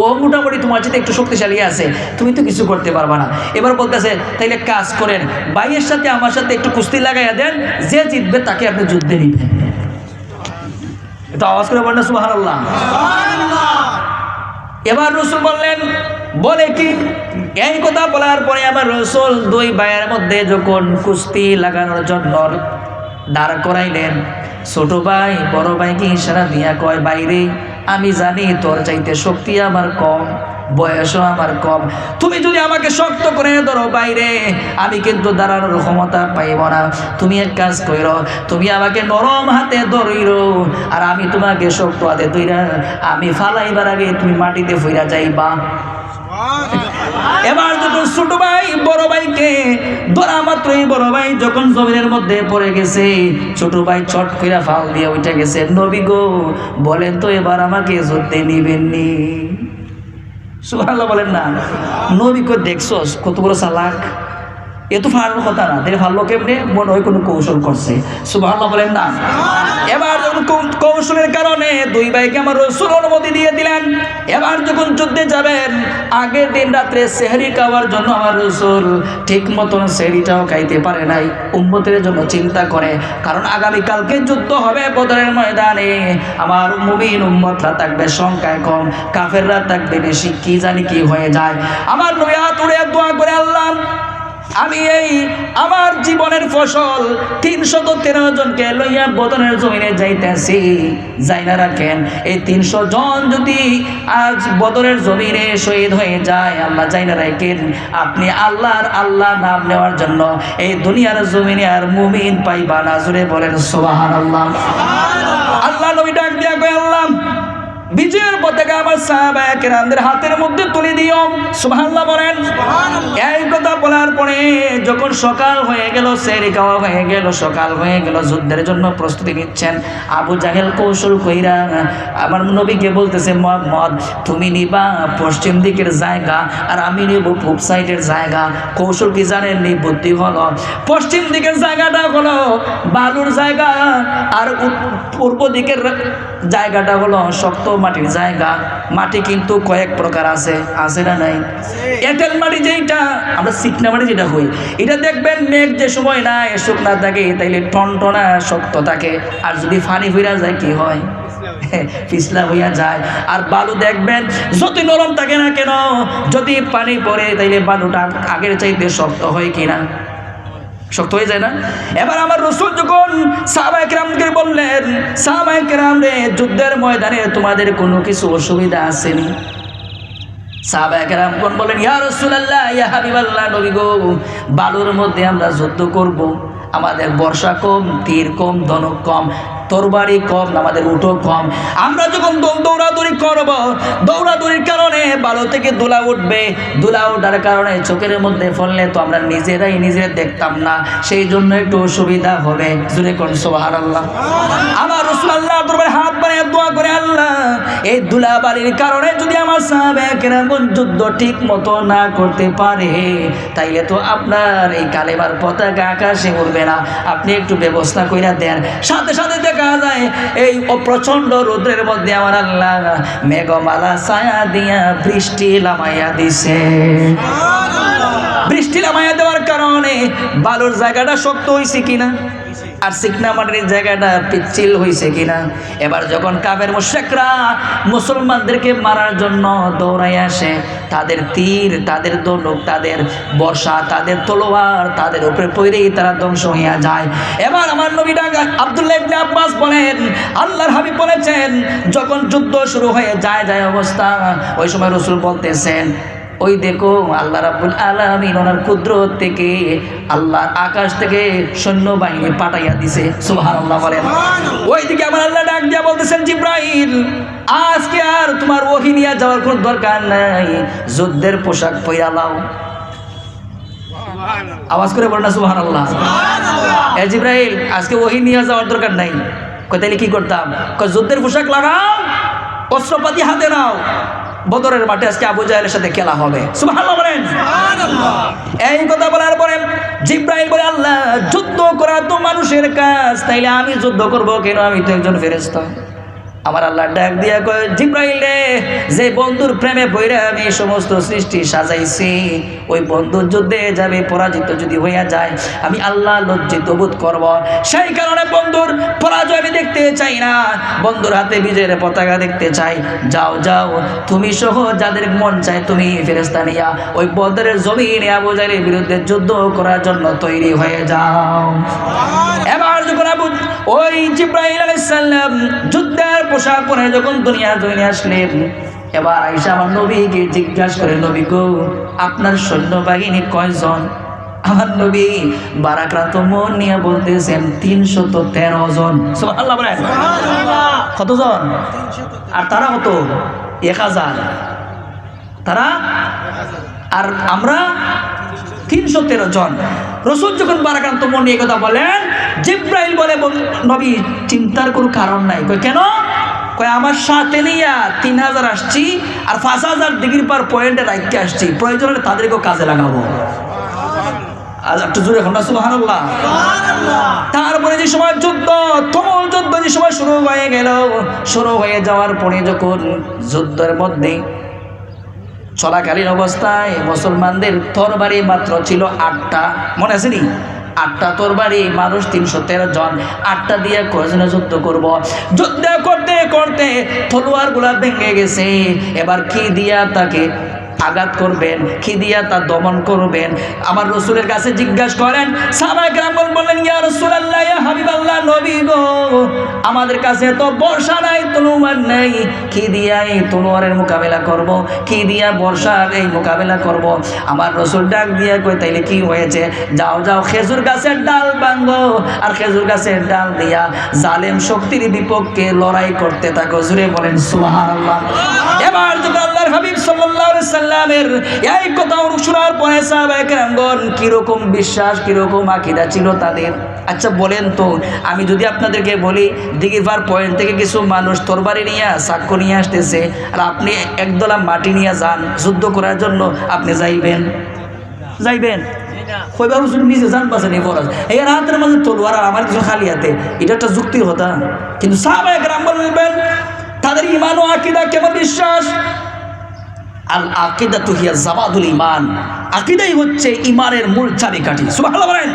ও মোটামুটি তোমার সাথে একটু শক্তিশালী আছে, তুমি তো কিছু করতে পারবা না। এবার বলতেছে, তাইলে কাজ করেন, ভাইয়ের সাথে আমার সাথে একটু কুস্তি লাগাইয়া দেন, যে জিতবে তাকে আপনি যুদ্ধে নিবেন। এটা আওয়াজ করে বলেন সুবহানাল্লাহ। এবার রাসূল বললেন, বলে কি? এই কথা বলার পরে আমার রাসূল দুই ভাইয়ের মধ্যে যখন কুস্তি লাগানোর জন্য দাঁড় করাইলেন, ছোট ভাই বড় ভাইকে ইশারা দিয়া কয়, বাইরে আমি জানি তোর চাইতে শক্তি আমার কম, বয়সও আমার কম, তুমি যদি আমাকে শক্ত করে ধরো বাইরে, আমি কিন্তু দাঁড়ানোর ক্ষমতা পাইব না। তুমি এক কাজ করো, তুমি আমাকে নরম হাতে ধরো, আর আমি তোমাকে শক্ত হাতে ধইরা আমি ফালাইবার আগে তুমি মাটিতে ফিরা যাইবা। এবার যখন ছোট ভাই বড় ভাইকে ধরা মাত্রই বড় ভাই যখন জমিনের মধ্যে পড়ে গেছে, ছোট ভাই চট করে ফাল দিয়ে উঠে গেছে। নবী গো, বলেন তো এবার আমাকে যুদ্ধে নিবেননি? সুবহানাল্লাহ বলেন না। নবী কো, দেখছস কত বড় চালাক, এ তো ফাড়ার কথা না, তাহলে ফাড়লো কেমনে? মনে হয় কোনো কৌশল করছে। সুবহানাল্লাহ বলেন না। এবার যখন কৌশলের কারণে দুই ভাইকে আমার রাসূল অনুমতি দিয়ে দিলেন। এবার যখন যুদ্ধে যাবেন, আগের দিন রাত্রে সেহরি খাওয়ার জন্য আমার রাসূল ঠিক মতন সেহরিটাও খাইতে পারে নাই, উম্মতের জন্য চিন্তা করে, কারণ আগামীকালকে যুদ্ধ হবে বদরের ময়দানে, আমার মুমিন উম্মতরা থাকবে সংখ্যায় কম, কাফেররা থাকবে বেশি, কি জানি কি হয়ে যায়। আমার নবী হাত উড়ে দোয়া করে, আল্লাহ আমি এই আমার জীবনের ফসল 313 জনকে লইয়া বদরের জমিনে যাইতেছি। যাই না রাখেন, এই 300 জন যদি আজ বদরের জমিনে শহীদ হয়ে যায়, আল্লাহ যাই না রাখেন, আপনি আল্লাহ নাম নেওয়ার জন্য এই দুনিয়ার জমিনে আর মুমিন পাইবা না। জোরে বলেন সুবহানাল্লাহ। আল্লাহ নবী ডাক দিয়া কয়, আল্লাহ বিজয়ের পতাকা আমার সাহাবায়ে কেরামদের হাতের মধ্যে তুলে দিও। সুবহানাল্লাহ বলেন। এই কথা বলার পরে যখন সকাল হয়ে গেল, সেহরি খাওয়া হয়ে গেল, সকাল হয়ে গেল, যুদ্ধের জন্য প্রস্তুতি নিচ্ছেন। আবু জাহেল কৌশল কইরা আমার নবীকে বলতেছে, মুহাম্মদ তুমি নিবা পশ্চিম দিকের জায়গা আর আমি নিব পূব সাইডের জায়গা। কৌশল কি জানেন? বুদ্ধি হলো পশ্চিম দিকের জায়গাটা হলো বালুর জায়গা আর পূর্ব দিকের জায়গাটা হলো শক্ত মাটির জায়গা। মাটি কিন্তু কয়েক প্রকার আছে, আছে না নাই? এঁটেল মাটি যেটা আমরা চিকনা মাটি যেটা হই, এটা দেখবেন মেঘ যে সময় না শুকনা থাকে তাইলে টনটনা শক্ত থাকে, আর যদি ফানি ফিরা যায় কি হয়? পিছলা হইয়া যায়। আর বালু দেখবেন যতই নরম থাকে না কেন, যদি পানি পড়ে তাইলে বালুটা আগের চাইতে শক্ত হয় কিনা? শক্ত হয়ে যায় না? এবার আমার রাসূল যখন সাহাবায়ে কেরামকে বললেন, সাহাবায়ে কেরাম রে, যুদ্ধের ময়দানে তোমাদের কোনো কিছু অসুবিধা আসেনি? সাহাবায়ে কেরাম কোন বলেন, ইয়া রাসূলুল্লাহ, ইয়া হাবিবাল্লাহ, নবী গো, বালুর মধ্যে আমরা যুদ্ধ করব, আমাদের বর্ষা কম, তীর কম, ধনুক কম, তরবারি কম, আমাদের উঠো কম। আমরা যখন দৌড়াদৌড়ি করব, দৌড়াদৌড়ির কারণে বালু থেকে ধুলা উঠবে, ধুলা ওঠার কারণে চোখের মধ্যে ফললে তো আমরা নিজেরাই দেখতাম না, সেই জন্য একটু অসুবিধা হবে। জোরে কোন সুবহানাল্লাহ। আমার রাসূলুল্লাহ দরবারে হাত বাড়িয়ে দোয়া করে, আল্লাহ এই ধুলা বালির কারণে যদি আমার সাহাবায়ে কেরাম যুদ্ধ ঠিক মতো না করতে পারে, তাইলে তো আপনার এই কালেমার পতাকা আকাশে উড়বে না, আপনি একটু ব্যবস্থা কইরা দেন। সাথে সাথে দেখা যায় এই প্রচন্ড রৌদ্রের মধ্যে আমার আল্লাহ মেঘমালা ছায়া দিয়া বৃষ্টি নামাইয়া দিছে। বৃষ্টি নামাইয়া দেওয়ার কারণে বালুর জায়গাটা শক্ত হয়েছে কিনা আর চিকনা মাটির জায়গাটা পিচ্ছিল হয়েছে কিনা। এবার যখন কাফের মুশরিকরা মুসলমানদেরকে মারার জন্য দৌড়াই আসে, তাদের তীর, তাদের ধনুক, তাদের বর্ষা, তাদের তলোয়ার তাদের উপরে পড়েই তারা ধ্বংস হইয়া যায়। এবার আমার নবী আব্দুল্লাহ ইবনে আব্বাস বলেন, আল্লাহর হাবিব বলেছেন, যখন যুদ্ধ শুরু হয়ে যায় অবস্থা, ওই সময় রাসূল বলতেছেন, ওই দেখো আল্লাহ রাব্বুল আলামিন ওনার কুদরত থেকে আল্লাহ আকাশ থেকে সৈন্যবাহিনী পাঠাইয়া দিছে। সুবহানাল্লাহ বলেন। ওইদিকে আমার আল্লাহ ডাক দিয়া বলতেছেন, জিব্রাইল আজকে আর তোমার ওহী নিয়ে যাওয়ার কোনো দরকার নাই, যুদ্ধের পোশাক পইরা লাও। আওয়াজ করে বলেন না সুবহানাল্লাহ। এ জিব্রাইল আজকে ওহী নিয়ে যাওয়ার দরকার নাই। কই তাইলে কি করতাম? কই যুদ্ধের পোশাক লাগাও, অস্ত্রপাতি হাতে নাও, বদরের মাঠে আজকে আবু জাহেলের সাথে খেলা হবে। সুবহানাল্লাহ বলেন। সুবহানাল্লাহ। এই কথা বলার পরে জিব্রাইল বলে, আল্লাহ যুদ্ধ করা তো মানুষের কাজ, তাইলে আমি যুদ্ধ করব কেন? আমি তো একজন ফেরেশতা। আমার আল্লাহ ডাক দিয়া কয়, জিব্রাইল রে, যে বন্ধুর প্রেমে পইরা আমি সমস্ত সৃষ্টি সাজাইছি, ওই বন্ধুর যুদ্ধে যাবে, পরাজিত যদি হইয়া যায় আমি আল্লাহ লজ্জিত বোধ করব। সেই কারণে বন্ধুর পরাজয় আমি দেখতে চাই না, বন্ধুর হাতে বিজয়ের পতাকা দেখতে চাই। যাও যাও, তুমি সহ যাদের মন চায় তুমি ফেরেশতা নিয়া ওই বদরের জমিনে আবু জাহেলের বিরুদ্ধে যুদ্ধ করার জন্য তৈরি হয়ে যাও। এবার যখন ওই জিব্রাইল আলাইহিস সালাম যুদ্ধের পোশাক পরে যখন দুনিয়ার জমিনে আসলেন, এবার আয়েশা আমার নবীকে জিজ্ঞাসা করে, নবী গো, আপনার সৈন্যবাহিনী কয়জন? আমার নবী বারাক্রান্ত মন নিয়ে বলতেছেন 313 জন। সুবহানাল্লাহ বলেন। কতজন? আর তারা কত? 1000। তারা আর আমরা 313 জন। রাসূল যখন বারাক্রান্ত মন নিয়ে কথা বলেন, জিব্রাইল বলে, নবী চিন্তার কোনো কারণ নাই। কই কেন? কই আমার সাথে নিয়া 3000 আসছি আর 5000 ডিগ্রি পার পয়েন্টে রাখতে আসছি, প্রয়োজন হলে তাদেরকেও কাজে লাগাবো। আজ একটু জোরে এখন না সুবহানাল্লাহ। তারপরে যে সময় যুদ্ধ, তুমুল যুদ্ধ যে সময় শুরু হয়ে গেল, শুরু হয়ে যাওয়ার পরে যখন যুদ্ধের মধ্যে চলাকালীন অবস্থায় মুসলমানদের তরবারি মাত্র ছিল 8টা, মনে আছে নি? 8টা তরবারি, মানুষ 313 জন, 8টা দিয়ে কয়জনে যুদ্ধ করব? যুদ্ধ করতে করতে তলোয়ার গুলা ভেঙে গেছে। এবার কি দিয়া তাকে আঘাত করবেন, কি দিয়া তা দমন করবেন। আমার রাসূলের কাছে জিজ্ঞাসা করেন, সাহাবায়ে কেরাম বললেন, ইয়া রাসূলুল্লাহ, ইয়া হাবিবাল্লাহ, নবী গো, আমাদের কাছে তো বর্ষা নাই, তলোয়ার নাই, কি দিয়া এই তলোয়ারের মোকাবেলা করব, কি দিয়া বর্ষার এই মোকাবেলা করব। আমার রাসূল ডাক দিয়া কই, তাইলে কি হয়েছে, যাও যাও খেজুর গাছের ডাল ভাঙো, আর খেজুর গাছের ডাল দিয়া জালেম শক্তির বিপক্ষে লড়াই করতে থাকো। জুড়ে বলেন সুবহানাল্লাহ। এবার যখন আল্লাহর হাবিব সাল্লাল্লাহু আলাইহি সাল্লামের এই কথা শোনার পরে সাহাবায়ে কেরামগণ কিরকম বিশ্বাস, কিরকম আকীদা ছিল তাদের। আচ্ছা বলেন তো, আমি যদি আপনাদেরকে বলি দিঘিপাড় পয়েন্ট থেকে কিছু মানুষ তরবারি নিয়ে সাক্ষ্য নিয়ে আসতেছে, আর আপনি একদলা মাটি নিয়ে যান যুদ্ধ করার জন্য, আপনি যাইবেন? যাইবেন? কইবা হুজুর নিজে জান পাশে নেই ফরজ, এই রাতের মাঝে তলোয়ার আর আমার কিছু খালি হাতে, এটা একটা যুক্তির কথা। কিন্তু সাহাবায়ে কেরাম বলবেন তাদের ঈমান ও আকীদা কেমন বিশ্বাস। আল আকিদাতু হিয়া জাবাদুল ঈমান, আকীদাই হচ্ছে ঈমানের মূল চাবিকাঠি। সুবহানাল্লাহ বলেন।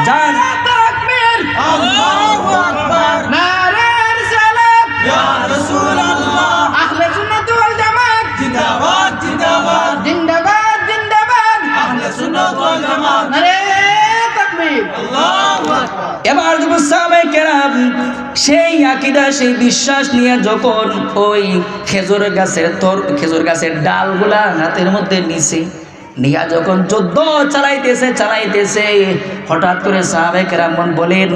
জান তাকবীর, আল্লাহু আকবার, নারে রিসালাত, ইয়া রাসূলুল্লাহ, আহলে সুন্নাত ওয়াল জামাত, জিন্দাবাদ জিন্দাবাদ, জিন্দাবাদ জিন্দাবাদ, আহলে সুন্নাত ওয়াল জামাত, নারে তাকবীর, আল্লাহু আকবার। এবার যখন সাহাবায়ে কেরাম সেই আকীদা, সেই বিশ্বাস নিয়ে যখন ওই খেজুর গাছের ডালগুলা হাতের মধ্যে নিয়া যখন যুদ্ধ চালাইতেছে, হঠাৎ করে সাহাবায়ে কেরাম বলেন,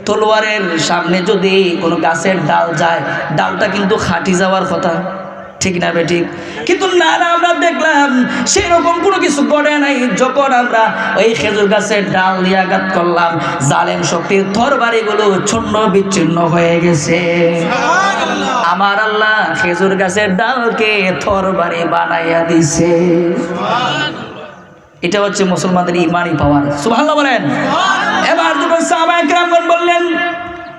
তলোয়ারের সামনে যদি কোনো গাছের ডাল যায়, ডালটা কিন্তু খাটি যাওয়ার কথা, ঠিক না বেঠিক? কিন্তু না, আমরা দেখলাম সেরকম কোনো কিছু ঘটে নাই। যখন আমরা ওই খেজুর গাছের ডাল দিয়ে আঘাত করলাম, জালেম শক্তির তরবারিগুলো ছন্ন বিচ্ছিন্ন হয়ে গেছে। আমার আল্লাহ খেজুর গাছের ডালকে তরবারি বানাইয়া দিছে। এটা হচ্ছে মুসলমানদের ইমানি পাওয়ার। সুবহানাল্লাহ বলেন। এবার যখন সাহাবায়ে কেরাম বললেন,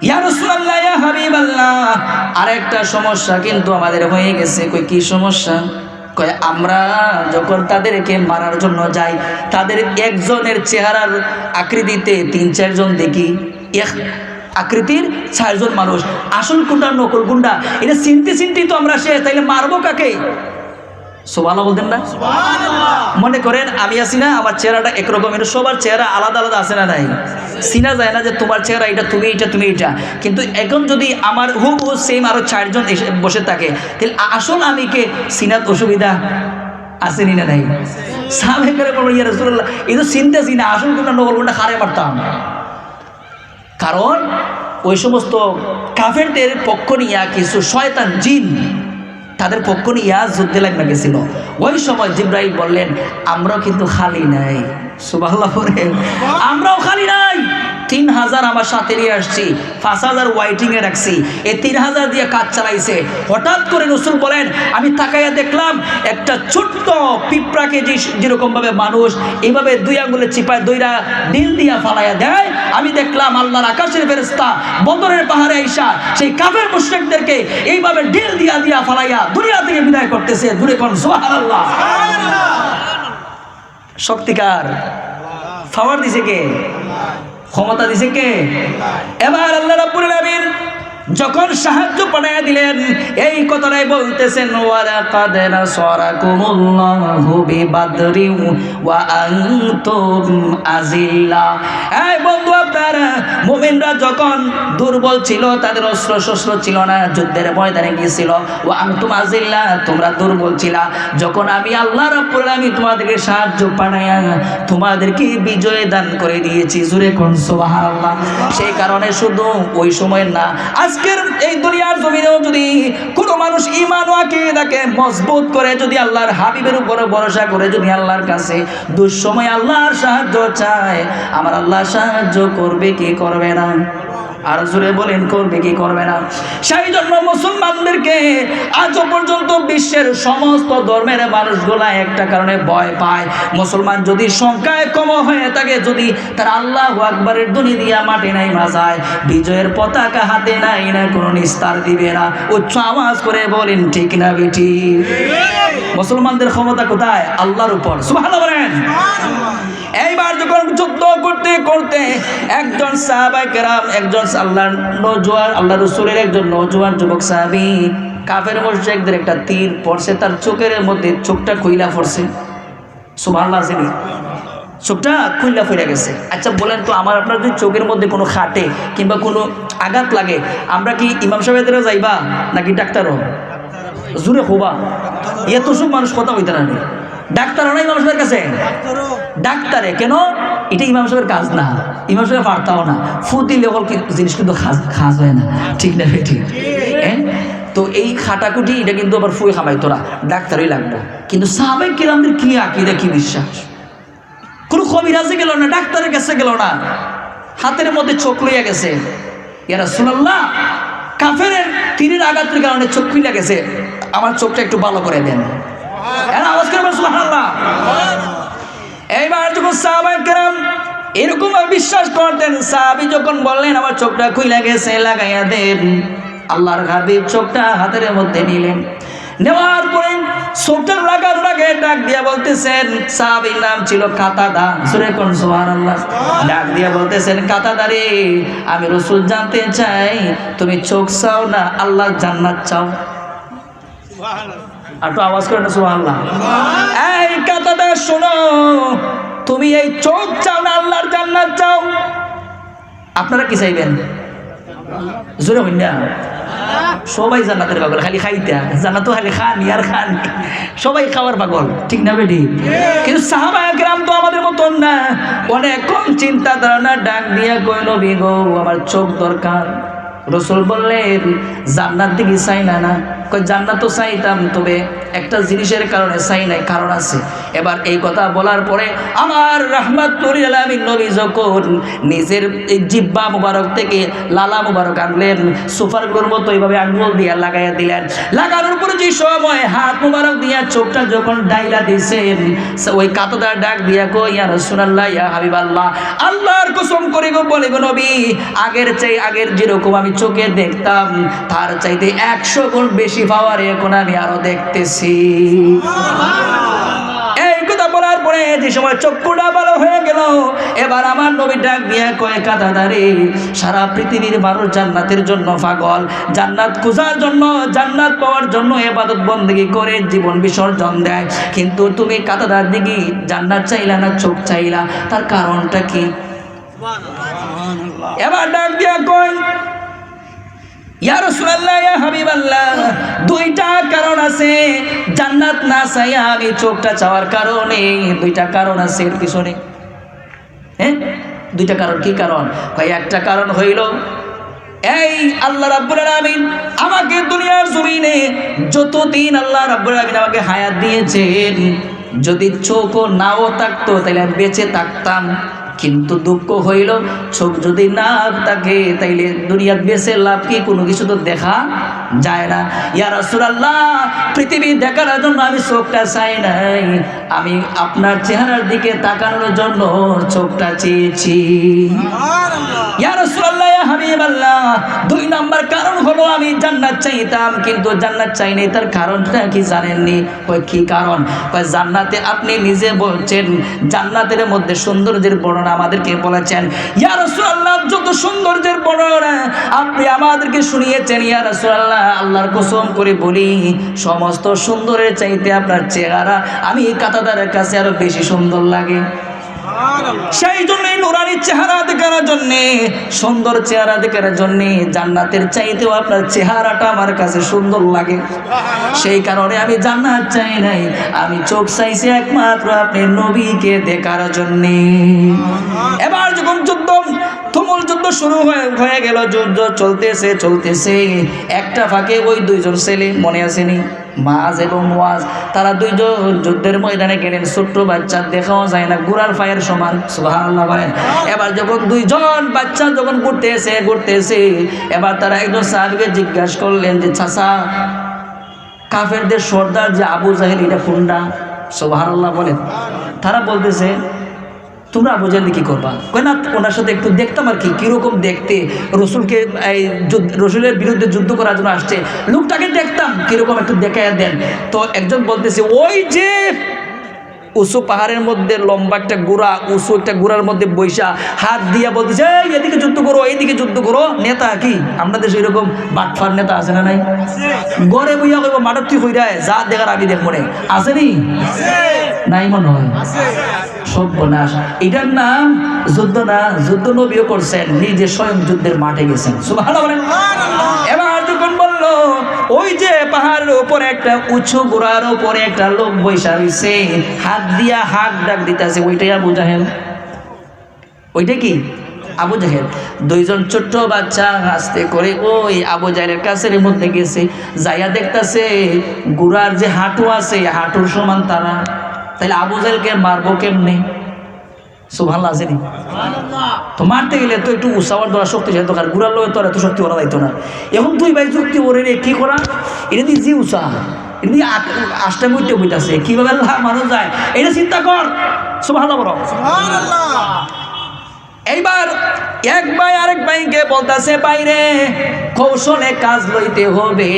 ইয়া রাসূলুল্লাহ, ইয়া হাবিবাল্লাহ, আরেকটা সমস্যা কিন্তু আমাদের হয়ে গেছে। কই কি সমস্যা? কয় আমরা যখন তাদেরকে মারার জন্য যাই, তাদের একজনের চেহারার আকৃতিতে ৩-৪ জন দেখি, এক আকৃতির ৪ জন মানুষ, আসল কোনটা নকল কোনটা এটা চিনতে তো আমরা শেষ, তাইলে মারবো কাকে? সুবহানাল্লাহ বলতেন না? সুবহানাল্লাহ। মনে করেন আমি আছি না, আমার চেহারাটা একরকম, এটা সবার চেহারা আলাদা আলাদা আছে না নাই? চিনা যায় না যে তোমার চেহারা এটা, তুমি এটা, তুমি এটা। কিন্তু এখন যদি আমার হুবহু সেম আরো ৪ জন এসে বসে থাকে, তাহলে আসল আমি কে চিনাত অসুবিধা আসেনি না নাই? সাহাবায়ে কেরাম বললেন, ইয়া রাসূলুল্লাহ, এই তো চিনতেছি না আসল কোনটা নকল কোনটা, হারে মারতাম। কারণ ওই সমস্ত কাফেরদের পক্ষ নিয়ে কিছু শয়তান জিন তাদের পক্ষ নিয়ে যুদ্ধে লাগা গেছিল। ওই সময় জিবরাইল বললেন, আমরাও কিন্তু খালি নাই। সুবহানাল্লাহ বলেন। আমরাও খালি নাই। ৩,০০০ আমার সাথে নিয়ে আসছি, ৫,০০০ ওয়াইটিংয়ে রাখছি, এই ৩,০০০ দিয়ে কাজ চালাইছে। হঠাৎ করে রাসূল বলেন, আমি তাকাইয়া দেখলাম একটা ছোট্ট পিঁপড়াকে যেরকমভাবে মানুষ এইভাবে ২ আঙ্গুলে চিপায় দইরা ঢিল দিয়া ফালাইয়া দেয়, আমি দেখলাম আল্লাহর আকাশের ফেরেশতা বদরের পাহাড়ে আইসা সেই কাফের মুশরিকদেরকে এইভাবে ঢিল দিয়া ফালাইয়া দুনিয়া থেকে বিদায় করতেছে। দূরে কোন সুবহানাল্লাহ। শক্তিকার পাওয়ার দিছে কে? ক্ষমতা দিছে কে? এবার আল্লাহ রাব্বুল আলামিন যখন সাহায্য পাঠাইয়া দিলেন, এই কথাটাই বলতেছেন, ওয়ালাকাদ নাসারাকুমুল্লাহু বিবাদরিন ওয়া আনতুম আযিল্লা। এই বন্ধু, আপনারা মুমিনরা যখন দুর্বল ছিল, তাদের অস্ত্র শস্ত্র ছিল না, যুদ্ধের ময়দানে গিয়েছিল, ওয়া আনতুম আযিল্লা, তোমরা দুর্বল ছিলা। যখন আমি আল্লাহ রাব্বুল আলামিন তোমাদেরকে সাহায্য পাঠাইয়া তোমাদেরকে বিজয় দান করে দিয়েছি। জোরে কোন সুবহানাল্লাহ। সেই কারণে শুধু ওই সময় না, আজকের এই দুনিয়ার জমিনেও যদি কোনো মানুষ ঈমান ও আকীদাকে মজবুত করে, যদি আল্লাহর হাবিবের উপরে ভরসা করে, যদি আল্লাহর কাছে দুঃসময় আল্লাহর সাহায্য চায়, আমার আল্লাহ সাহায্য করবে কি করবে না? আর জোরে বলেন, করবে কি করবে না? সেই জন্য মুসলমানদেরকে আজও পর্যন্ত বিশ্বের সমস্ত ধর্মের মানুষগুলা একটা কারণে ভয় পায়। মুসলমান যদি সংখ্যায় কম হয়ে থাকে, যদি তার আল্লাহু আকবারের ধ্বনি দিয়া মাটি নাই মাজায়, বিজয়ের পতাকা হাতে নাই না, কোনো নিস্তার দিবে না। উচ্চ আওয়াজ করে বলেন ঠিক না বেটি? মুসলমানদের ক্ষমতা কোথায়? আল্লাহর উপর। সুবহানাল্লাহ বলেন। এইবার যখন যুদ্ধ করতে করতে একজন সাহাবায়ে কেরাম, একজন আল্লাহর নওজোয়ান, আল্লাহ রাসূলের একজন নওজোয়ান যুবক সাহাবী কাফের মুশরিকদের একটা তীর পড়ছে তার চোখের মধ্যে, চোখটা খুইলা পড়ছে। সুবহানাল্লাহ, চোখটা খুইলা ফিরে গেছে। আচ্ছা বলেন তো, আমার আপনার যদি চোখের মধ্যে কোনো খাটে কিংবা কোনো আঘাত লাগে, আমরা কি ইমাম সাহেবের যাইবা নাকি ডাক্তারও? জুড়ে হবা, এত সব মানুষ কথা হইতে না, ডাক্তারও না ইমাম সাহেবের কাছে, ডাক্তারে কেন? এটা ইমাম সাহেবের কাজ না, ইমাম সাহেব পারতাও না, ফুটি লেভেল জিনিস কিন্তু খাস হয় না, ঠিক না? ঠিক। হ্যাঁ, তো এই খাটাকুটি এটা কিন্তু আবার ফুয়ে খামাইতো না, ডাক্তারই লাগতো। কিন্তু সাহাবায়ে কিরামদের কি আকীদা, কি বিশ্বাস, কোনো কবিরাজে গেল না, ডাক্তারের কাছে গেল না, হাতের মধ্যে চোখ লইয়া গেছে। ইয়া রাসূলুল্লাহ, কাফের তীরের আঘাতের কারণে চোখ খুলে গেছে, আমার চোখটা একটু ভালো করে দেন। আওয়াজ করে সুবহানাল্লাহ। এইবার যখন সাহাবায়ে কেরাম এরকম বিশ্বাস করতেন, সাহাবী যখন বললেন আমার চোখটা খুলে গেছে, লাগাইয়া দেন, আল্লাহর হাবিব চোখটা হাতের মধ্যে নিলেন। নেওয়ার পরে চোখটা লাগার আগে ডাক দিয়া বলতেছেন, সাহাবীর নাম ছিল কাতাদা, সূরা কোন সুবহানাল্লাহ, ডাক দিয়া বলতেছেন, কাতাদা রে, আমি রাসূল জানতে চাই তুমি চোখ চাও না আল্লাহর জান্নাত চাও? সুবহানাল্লাহ, আর তো আওয়াজ করে না সুবহানাল্লাহ। এই কাতাদা শোনো, তুমি এই চোখ চাও না আল্লাহর জান্নাত চাও? আপনারা কি চাইবেন? জোরে হইন না, সবাই জান্নাতের পাগল, খালি খাইতে জান্নাত তো খালি খান আর খান, সবাই খাওয়ার পাগল, ঠিক না বেটি? কিন্তু সাহাবায়ে কেরাম তো আমাদের মতন না, অনেক কম চিন্তা ধারণা, ডাক দিয়া কই, নবী গো আমার চোখ দরকার। রাসূল বললেন জান্নাত দিকে চাই না? না, কই জান্নাত তো চাইতাম, তবে একটা জিনিসের কারণে চাই নাই, কারণ আছে। এবার এই কথা বলার পরে আমার রাহমাতুল লিল আলামিন নবী যখন নিজের এই জিহ্বা মুবারক থেকে লালা মুবারক আনলেন, সুপারগুলোর মতো এইভাবে আঙ্গুল দিয়া লাগাইয়া দিলেন, লাগানোর পরে যে সময় হাত মুবারক দিয়া চোখটা যখন ডাইলা দিয়েছেন, ওই কাতাদা ডাক দিয়া কই, ইয়া রাসূলুল্লাহ, ইয়া হাবিবাল্লাহ, আল্লাহর কসম করে গো বলে গো নবী, আগের যেরকম আমি চোখে দেখতাম তার চাইতে 100 গুণ বেশি পাওয়ার এখন আমি আরো দেখতেছি। এই কথা বলার পরে যে সময় চক্ষুটা ভালো হয়ে গেল, এবার আমার নবী ডাক দিয়া কয়, কাতাদা রে, সারা পৃথিবীর মানুষ জান্নাতের জন্য পাগল, জান্নাত খোঁজার জন্য, জান্নাত পাওয়ার জন্য ইবাদত বন্দেগী করে জীবন বিসর্জন দেয়, কিন্তু তুমি কাতাদার দিকে জান্নাত চাইলা না, চোখ চাইলা, তার কারণটা কি? এবার ডাক দিয়া কয়, ইয়া রাসূলুল্লাহ, ইয়া হাবিবাল্লাহ, দুইটা কারণ আছে, জান্নাত না চাইয়া আমি চোখটা চাওয়ার কারণে দুইটা কারণ আছে এর পিছনে। হ্যাঁ, দুইটা কারণ। কি কারণ? কয় একটা কারণ হইল, এই আল্লাহ রাব্বুল আলামিন আমাকে দুনিয়ার জমিনে যতদিন আল্লাহ রাব্বুল আলামিন আমাকে হায়াত দিয়েছেন, যদি চোখও নাও থাকতো তাহলে আমি বেঁচে থাকতাম, কিন্তু দুঃখ হইল চোখ যদি না থাকে তাইলে দুনিয়ার বেঁচে লাভ কি? কোনো কিছু তো দেখা যায় না। ইয়া রাসূলুল্লাহ, পৃথিবী দেখার জন্য আমি চোখটা চাই নাই, আমি আপনার চেহারার দিকে তাকানোর জন্য চোখটা চেয়েছি। ইয়া রাসূলুল্লাহ, ইয়া হাবিবাল্লাহ, 2 নাম্বার কারণ হলো আমি জান্নাত চাইতাম, কিন্তু জান্নাত চাই নাই, তার কারণটা কি জানেননি? কয় কি কারণ? কয় জান্নাতে আপনি নিজে বলছেন, জান্নাতের মধ্যে সৌন্দর্যের বর্ণনা আমাদেরকে বলেছেন। ইয়া রাসূলুল্লাহ, যত সৌন্দর্যের বর্ণনা আপনি আমাদেরকে শুনিয়েছেন, ইয়া রাসূলুল্লাহ, আল্লাহর কসম করে বলি, সমস্ত সুন্দরের চাইতে আপনার চেহারা আমি কাতাদার কাছে আরো বেশি সুন্দর লাগে। সেই জন্যই নুরানি চেহারা দেখার জন্যে, সুন্দর চেহারা দেখার জন্যে জান্নাতের চাইতেও আপনার চেহারাটা আমার কাছে সুন্দর লাগে। সেই কারণে আমি জান্নাত চাই নাই, আমি চোখ চাইছি একমাত্র আপনি নবীকে দেখার জন্যে। এবার যখন তুমুল যুদ্ধ শুরু হয়ে গেল, যুদ্ধ চলতেছে, একটা ফাঁকে ওই 2 জন ছেলে, মনে আসেনি, মাজ এবং মুয়াজ, তারা 2 জন যুদ্ধের ময়দানে গেলেন। ছোট্ট বাচ্চা দেখাও যায় না, ঘোড়ার পায়ের সমান, সুবহানাল্লাহ বলেন। এবার যখন 2 জন বাচ্চা যখন ঘুরতেছে, এবার তারা একজন সাহাবীকে জিজ্ঞাসা করলেন যে, চাচা, কাফেরদের সর্দার যে আবু জাহেল, এটা কোনটা? সুবহানাল্লাহ বলেন। তারা বলতেছে, তোমরা আবু জাহেল কি করবা? কয় না, ওনার সাথে একটু দেখতাম আর কি, কিরকম দেখতে, রসুলকে রসুলের বিরুদ্ধে যুদ্ধ করার জন্য আসছে, লোকটাকে দেখতাম কিরকম, একটু দেখাইয়া দেন। তো একজন বলতেছে, ওই যে উঁচু পাহাড়ের মধ্যে লম্বা একটা গুড়া, উঁচু একটা গুড়ার মধ্যে বৈশা হাত দিয়া বলতেছে এই এদিকে যুদ্ধ করো, এইদিকে যুদ্ধ করো। নেতা কি আমাদের দেশে এরকম বাটফার নেতা আছে না নাই? গড়ে বইয়া কইব মাঠের তুই কইরায় যা দেখার আমি দেখবো রে, আছে নি? নাই মনে হয়। সর্বনাশ। এটার নাম যুদ্ধ না, যুদ্ধ নবীও করছেন, নিজে স্বয়ং যুদ্ধের মাঠে গেছেন। সুবহানাল্লাহ বলেন। এবার যখন বললো ওই যে পাহাড়ের উপরে একটা উঁচু গোড়ার উপরে একটা লোক বৈশা রয়েছে, হাত দিয়া হাত ডাক দিতেছে, ওইটাই আবু জাহেল। ওইটা কি? আবু জাহেল। দুইজন ছোট্ট বাচ্চা আস্তে করে ওই আবু জাহেলের কাছের মধ্যে গেছে, যাইয়া দেখতেছে গোড়ার যে হাঁটু আছে হাঁটুর সমান তারা। তাইলে আবু জাহেলকে মারবো কেমনে? সুবহানাল্লাহ আসেনি? তো মারতে গেলে তো একটু উৎসাহর দ্বারা শক্তিশালী দরকার, গুড়ার লোক তো এত শক্তি করা যাইতো না। এখন তুই ভাই যুক্তি করে রে কি করা, এটা দিয়ে জি উৎসাহ, এটা দিয়ে আষ্টা বইতে বইতেছে, কিভাবে মানুষ যায় এটা চিন্তা কর। সুবহানাল্লাহ বলো। এইবার এক ভাই আরেক ভাইকে বলতেছে বাইরে কৌশলে কাজ লইতে হবে,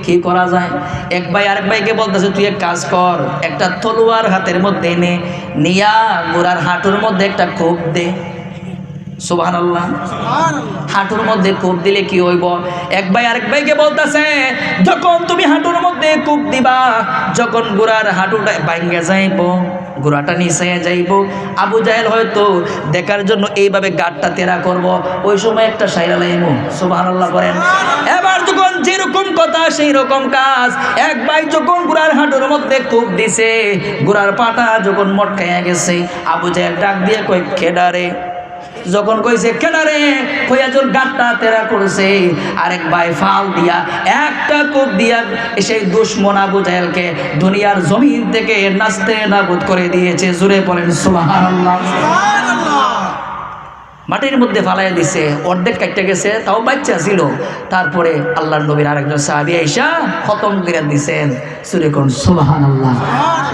কি করা যায়? এক ভাই আরেক ভাইকে বলতেছে তুই এক কাজ কর, একটা তলোয়ার হাতের মধ্যে নে, নিয়া গোড়ার হাঁটুর মধ্যে একটা কোপ দে। সুবহানাল্লাহ। হাঁটুর মধ্যে কোপ দিলে কি হইব? এক ভাই আরেক ভাইকে বলতেছে যখন তুমি হাঁটুর মধ্যে কোপ দিবা, যখন গোড়ার হাঁটুটা ভাঙ্গে যাইব, গোড়াটা নিচে যাইব, আবু জাহেল হয়তো দেখার জন্য এইভাবে গাঁটটা তেরা করব, ওই সময় একটা সাইরা লাইব। সুবহানাল্লাহ করেন। এবার যখন যেরকম কথা সেই রকম কাজ। এক ভাই যখন গোড়ার হাঁটুর মধ্যে কোপ দিছে, গোড়ার পাটা যখন মটকাইয়া গেছে, আবু জাহেল ডাক দিয়ে কই খেডারে। যখন কইছে কেনারে কইয়া যখন গাঁটটা তেরা করছে, আরেক ভাই ফাল দিয়া একটা কোপ দিয়া সেই দুশমন আবু জাহেলকে দুনিয়ার জমিন থেকে নাস্তে নাবুদ করে দিয়েছে। জুড়ে বলেন সুবহানাল্লাহ। মাটির মধ্যে ফালাই দিছে, অর্ধেক কাটতে গেছে, তাও বাচ্চা ছিল। তারপরে আল্লাহর নবীর আরেকজন সাহাবী আইসা খতম করে দিছেন। জুড়ে কোন সুবহানাল্লাহ।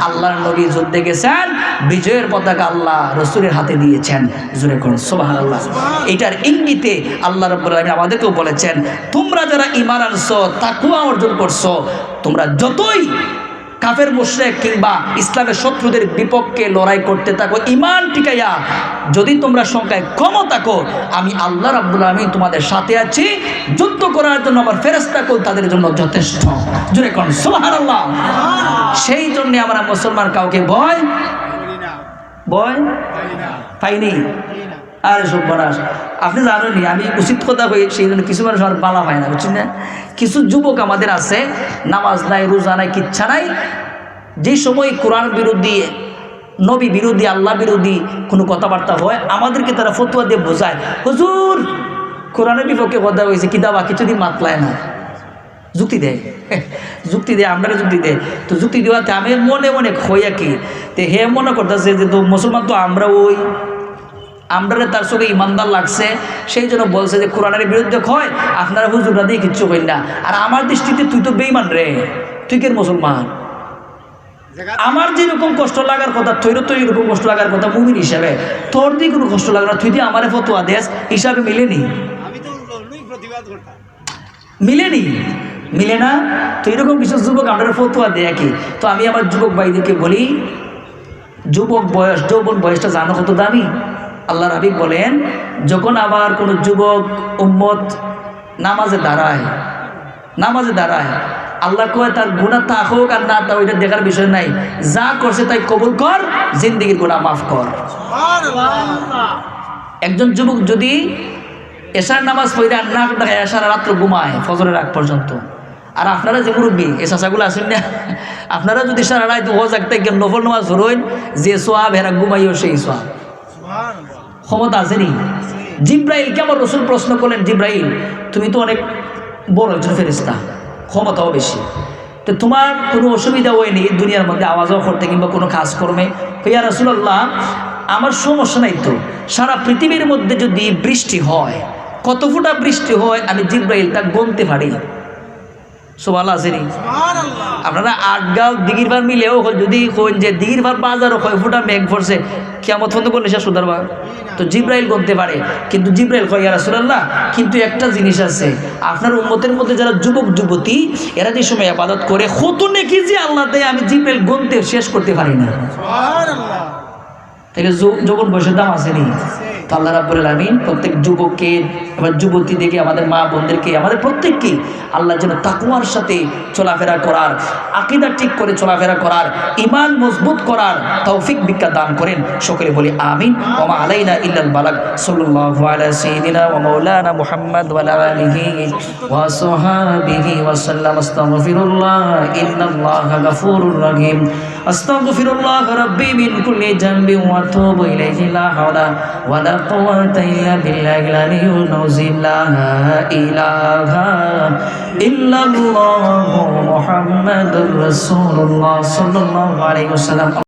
আল্লাহর নবী যুদ্ধে গেছেন, বিজয়ের পতাকা আল্লাহ রসুলের হাতে দিয়েছেন। জুড়ে কোন সুবহানাল্লাহ। এটার ইঙ্গিতে আল্লাহ রাব্বুল আলামিন আমাদেরকেও বলেছেন তোমরা যারা ঈমান আনছো, তাকওয়া অর্জন করছো, তোমরা যতই কাফের মুশরিক কিংবা ইসলামের শত্রুদের বিপক্ষে লড়াই করতে থাকো, ঈমান টিকাইয়া যদি তোমরা সংখ্যায় কম থাকো, আমি আল্লাহ রাব্বুল আলামিন তোমাদের সাথে আছি। যুদ্ধ করার জন্য আমার ফেরেশতাকুল তাদের জন্য যথেষ্ট। জোরে কোন সুবহানাল্লাহ। সেই জন্য আমরা মুসলমান কাউকে ভয় পাইনি। আরে সর্বনাশ, আপনি জানেননি আমি উচিত কথা কই, সেই জন্য কিছু মানুষ আমার বালা পায় না, বুঝছেন না? কিছু যুবক আমাদের আছে, নামাজ নাই, রোজা নাই, কিচ্ছা নাই, যে সময় কোরআন বিরোধী, নবী বিরোধী, আল্লাহ বিরোধী কোনো কথাবার্তা হয়, আমাদেরকে তারা ফতোয়া দিয়ে বোঝায়, হুজুর কোরআনের বিপক্ষে কথা হয়েছে, কি দাবা কিছুদিন মাতলায় না, যুক্তি দেয়, যুক্তি দেয়, আমরা যুক্তি দেয়। তো যুক্তি দেওয়াতে আমি মনে মনে খইয়া কি তে হে মনে করতেছে যে তো মুসলমান তো আমরা, ওই আমরা তার সঙ্গে ইমানদার লাগছে, সেই জন্য বলছে যে কোরআনের বিরুদ্ধে হয়, আপনারা হুজুররা দিয়ে কিচ্ছু করেন না। আর আমার দৃষ্টিতে তুই তো বেঈমান রে, তুই কে মুসলমান? আমার যেরকম কষ্ট লাগার কথা তোরও তো এরকম কষ্ট লাগার কথা মুমিন হিসাবে, তোর দিয়ে কোনো কষ্ট লাগে না, তুই দিয়ে আমারে ফতোয়া দেশ হিসাবে মিলেনি, মিলেনি, মিলে না। তো এরকম কিছু যুবক আপনারা ফতোয়া দেয় কি? তো আমি আমার যুবক ভাইদেরকে বলি, যুবক বয়স, যৌবন বয়সটা জানো কত দামি? আল্লাহর হাবিব বলেন যখন আবার কোনো যুবক উম্মত নামাজে দাঁড়ায়, আল্লাহ কয় তার গুনাহ তা হোক আর না তা ওইটা দেখার বিষয় নাই, যা করছে তাই কবুল কর, জিন্দেগির গুনাহ মাফ কর। একজন যুবক যদি এশার নামাজ পড়ে আর না দেখায়, এশার রাত্র ঘুমায় ফজরের আগ পর্যন্ত, আর আপনারা যে মুরব্বী এই চাচাগুলো আসেন না, আপনারা যদি সারা রাত হজাক থেকে নফল নামাজ ধরেন, যে সোয়াব হেরা ঘুমাইও সেই সোয়াব, ক্ষমতা আসেনি? জিব্রাইল কেমন রসুল প্রশ্ন করলেন, জিব্রাইল তুমি তো অনেক বড় একজন ফেরেশতা, ক্ষমতাও বেশি, তো তোমার কোনো অসুবিধা হয়নি দুনিয়ার মধ্যে আওয়াজও করতে কিংবা কোনো কাজ কর্মে? ইয়া রাসূলুল্লাহ আমার সমস্যা নাই তো, সারা পৃথিবীর মধ্যে যদি বৃষ্টি হয়, কত ফুটা বৃষ্টি হয় আমি জিব্রাইল তা গুনতে পারি। সুবহানাল্লাহ আসেনি? আপনারা 8 গাঁও দিঘির ভার মিলেও যদি কইন যে দিঘির ভার বাজারও কয় ফুটা মেঘ পড়ছে কিয়ামত পর্যন্ত করলে শেষ সুদারবা তো জিব্রাইল করতে পারে কিন্তু জিব্রাইল কয় ইয়া রাসূলুল্লাহ কিন্তু একটা জিনিস আছে আপনার উম্মতের মধ্যে যারা যুবক যুবতী এরা যে সময় ইবাদত করে কত নেকি যে আল্লাহ দেয় আমি জিব্রাইল গুনতে শেষ করতে পারি না সুবহানাল্লাহ তাহলে যুবক বয়সের দাম আসেনি তো আল্লাহ রাব্বুল আলামিন প্রত্যেক যুবককে এবার যুবতীদেরকে আমাদের মা বোনদেরকে আমাদের প্রত্যেককে আল্লাহ যেন তাকওয়ার সাথে চলাফেরা করার আকীদা ঠিক করে চলাফেরা করার ঈমান মজবুত করার তৌফিক ভিক্ষা দান করেন সকলে বলি আমিন ওয়া মা আলাইনা ইল্লাল বালাগ সাল্লাল্লাহু আলা সাইয়্যিদিনা ওয়া মাওলানা মুহাম্মদ ওয়া আলা আলিহি ওয়া সাহবিহি ওয়া সাল্লাম আস্তাগফিরুল্লাহ ইন্নাল্লাহা গাফুরুর রহিম আস্তাগফিরুল্লাহ রাব্বি মিন কুল্লি যামবি ওয়া আতুবু ইলাইহি লা হাওলা ওয়া লা কুওয়াতা ইল্লা বিল্লাহিল আলিয়্যিল আযীম লা ইলাহা ইল্লাল্লাহু মুহাম্মাদুর রাসূলুল্লাহ সাল্লাল্লাহু আলাইহি ওয়াসাল্লাম